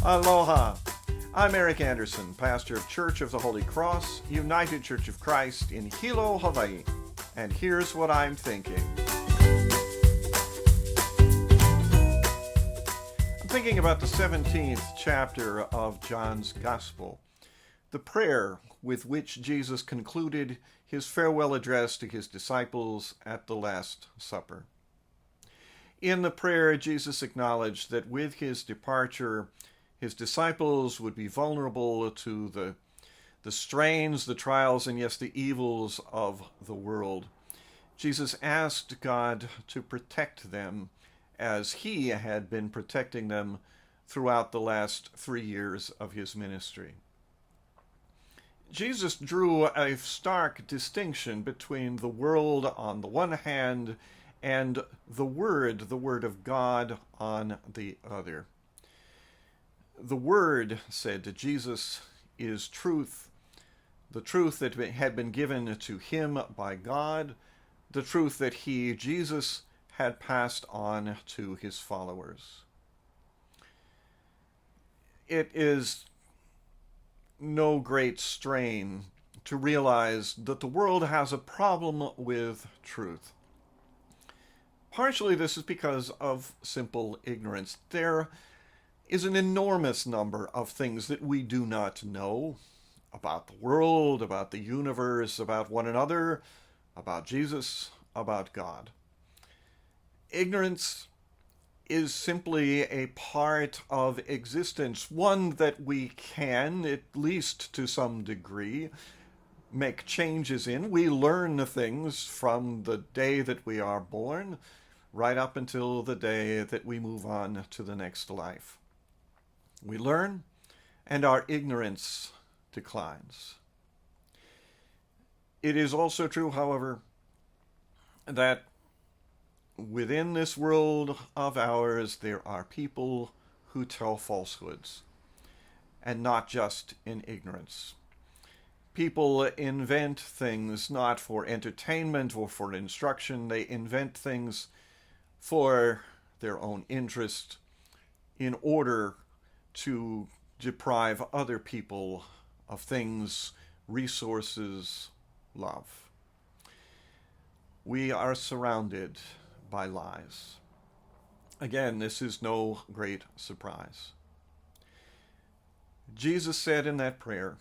Aloha. I'm Eric Anderson, pastor of Church of the Holy Cross, United Church of Christ in Hilo, Hawaii. And here's what I'm thinking. I'm thinking about the 17th chapter of John's Gospel, the prayer with which Jesus concluded his farewell address to his disciples at the Last Supper. In the prayer, Jesus acknowledged that with his departure, his disciples would be vulnerable to the strains, the trials, and yes, the evils of the world. Jesus asked God to protect them as he had been protecting them throughout the last 3 years of his ministry. Jesus drew a stark distinction between the world on the one hand and the Word of God on the other. The Word, said Jesus, is truth, the truth that had been given to him by God, the truth that he, Jesus, had passed on to his followers. It is no great strain to realize that the world has a problem with truth. Partially this is because of simple ignorance. There is an enormous number of things that we do not know about the world, about the universe, about one another, about Jesus, about God. Ignorance is simply a part of existence, one that we can, at least to some degree, make changes in. We learn things from the day that we are born, right up until the day that we move on to the next life. We learn, and our ignorance declines. It is also true, however, that within this world of ours, there are people who tell falsehoods, and not just in ignorance. People invent things not for entertainment or for instruction. They invent things for their own interest in order to deprive other people of things, resources, love. We are surrounded by lies. Again, this is no great surprise. Jesus said in that prayer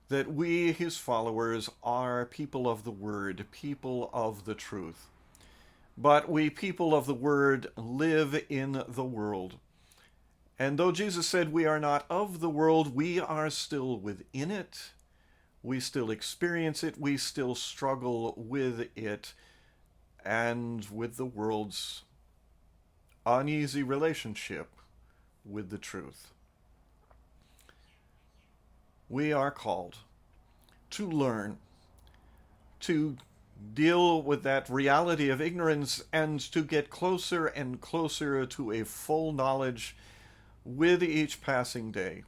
that we, his followers, are people of the Word, people of the truth. But we, people of the Word, live in the world. And though Jesus said we are not of the world, we are still within it. We still experience it. We still struggle with it and with the world's uneasy relationship with the truth. We are called to learn, to deal with that reality of ignorance, and to get closer and closer to a full knowledge with each passing day.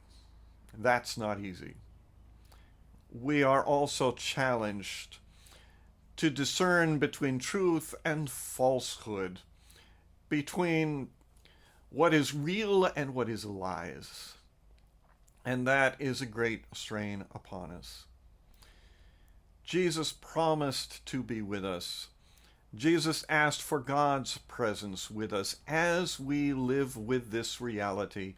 That's not easy. We are also challenged to discern between truth and falsehood, between what is real and what is lies. And that is a great strain upon us. Jesus promised to be with us. Jesus asked for God's presence with us as we live with this reality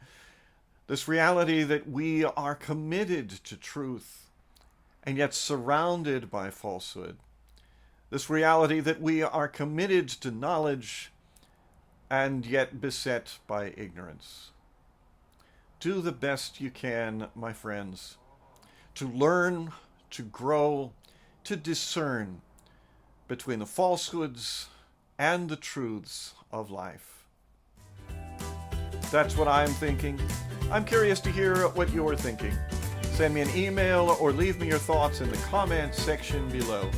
that we are committed to truth and yet surrounded by falsehood. This reality that we are committed to knowledge and yet beset by ignorance. Do the best you can, my friends, to learn, to grow, to discern between the falsehoods and the truths of life. That's what I'm thinking. I'm curious to hear what you're thinking. Send me an email or leave me your thoughts in the comments section below.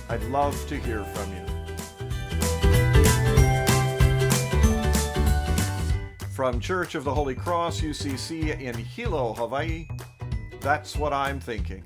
I'd love to hear from you. From Church of the Holy Cross, UCC in Hilo, Hawaii, that's what I'm thinking.